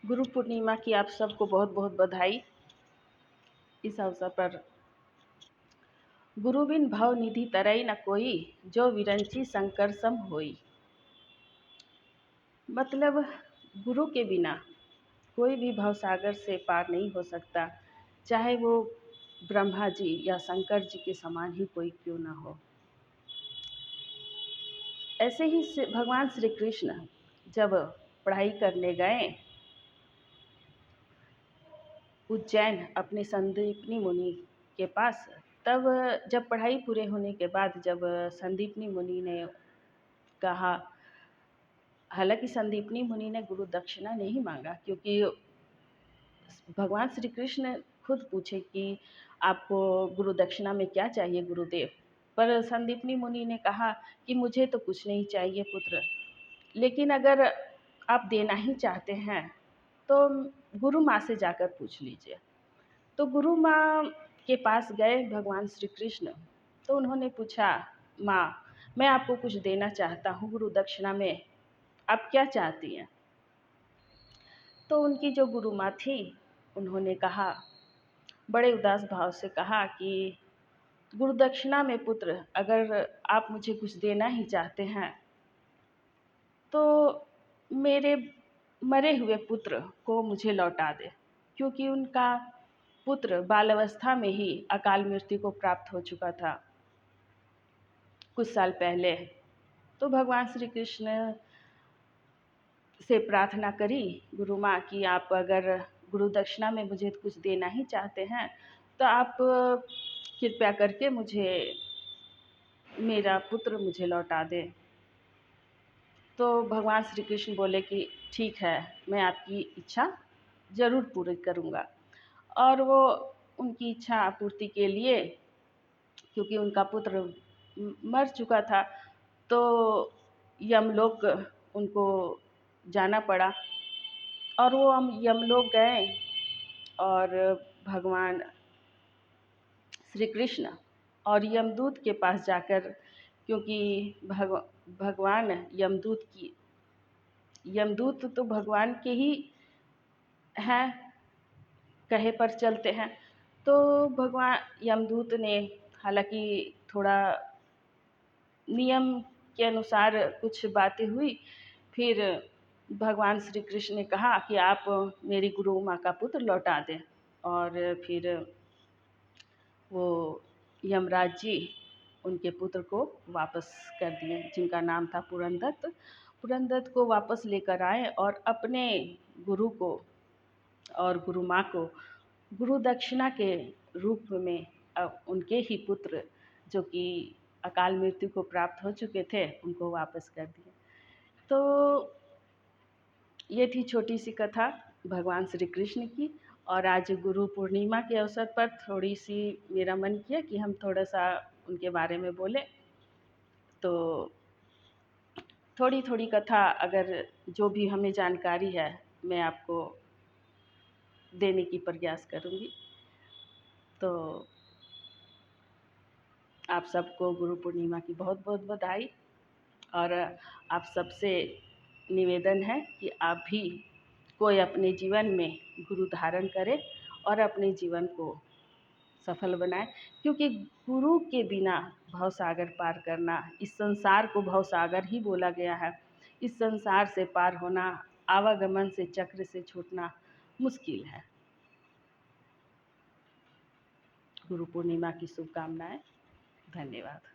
गुरु पूर्णिमा की आप सबको बहुत बहुत बधाई। इस अवसर पर गुरु बिन भव निधि तरई न कोई, जो विरंची संकर सम होई। मतलब गुरु के बिना कोई भी भवसागर से पार नहीं हो सकता, चाहे वो ब्रह्मा जी या शंकर जी के समान ही कोई क्यों ना हो। ऐसे ही भगवान श्री कृष्ण जब पढ़ाई करने गए उज्जैन अपने संदीपनी मुनि के पास, तब जब पढ़ाई पूरे होने के बाद जब संदीपनी मुनि ने कहा, हालांकि संदीपनी मुनि ने गुरु दक्षिणा नहीं मांगा, क्योंकि भगवान श्री कृष्ण खुद पूछे कि आपको गुरु दक्षिणा में क्या चाहिए गुरुदेव। पर संदीपनी मुनि ने कहा कि मुझे तो कुछ नहीं चाहिए पुत्र, लेकिन अगर आप देना ही चाहते हैं तो गुरु माँ से जाकर पूछ लीजिए। तो गुरु माँ के पास गए भगवान श्री कृष्ण, तो उन्होंने पूछा, माँ मैं आपको कुछ देना चाहता हूँ गुरु दक्षिणा में, आप क्या चाहती हैं। तो उनकी जो गुरु माँ थी उन्होंने कहा, बड़े उदास भाव से कहा कि गुरु दक्षिणा में पुत्र अगर आप मुझे कुछ देना ही चाहते हैं तो मेरे मरे हुए पुत्र को मुझे लौटा दे, क्योंकि उनका पुत्र बाल्यावस्था में ही अकाल मृत्यु को प्राप्त हो चुका था कुछ साल पहले। तो भगवान श्री कृष्ण से प्रार्थना करी गुरु माँ कि आप अगर गुरु दक्षिणा में मुझे कुछ देना ही चाहते हैं तो आप कृपया करके मुझे मेरा पुत्र मुझे लौटा दें। तो भगवान श्री कृष्ण बोले कि ठीक है, मैं आपकी इच्छा ज़रूर पूरी करूँगा। और वो उनकी इच्छा पूर्ति के लिए, क्योंकि उनका पुत्र मर चुका था, तो यमलोक उनको जाना पड़ा। और वो हम यमलोक गए और भगवान श्री कृष्ण और यमदूत के पास जाकर, क्योंकि भगवान यमदूत तो भगवान के ही हैं, कहे पर चलते हैं। तो भगवान यमदूत ने, हालांकि थोड़ा नियम के अनुसार कुछ बातें हुई, फिर भगवान श्री कृष्ण ने कहा कि आप मेरी गुरु माँ का पुत्र लौटा दें। और फिर वो यमराज जी उनके पुत्र को वापस कर दिए, जिनका नाम था पुरंदत। पुरंदत को वापस लेकर आए और अपने गुरु को और गुरु माँ को गुरु दक्षिणा के रूप में उनके ही पुत्र जो कि अकाल मृत्यु को प्राप्त हो चुके थे उनको वापस कर दिए। तो ये थी छोटी सी कथा भगवान श्री कृष्ण की। और आज गुरु पूर्णिमा के अवसर पर थोड़ी सी मेरा मन किया कि हम थोड़ा सा उनके बारे में बोलें। तो थोड़ी थोड़ी कथा, अगर जो भी हमें जानकारी है मैं आपको देने की प्रयास करूँगी। तो आप सबको गुरु पूर्णिमा की बहुत बहुत बधाई। और आप सबसे निवेदन है कि आप भी कोई अपने जीवन में गुरु धारण करें और अपने जीवन को सफल बनाएं, क्योंकि गुरु के बिना भवसागर पार करना, इस संसार को भवसागर ही बोला गया है, इस संसार से पार होना, आवागमन से चक्र से छूटना मुश्किल है। गुरु पूर्णिमा की शुभकामनाएं। धन्यवाद।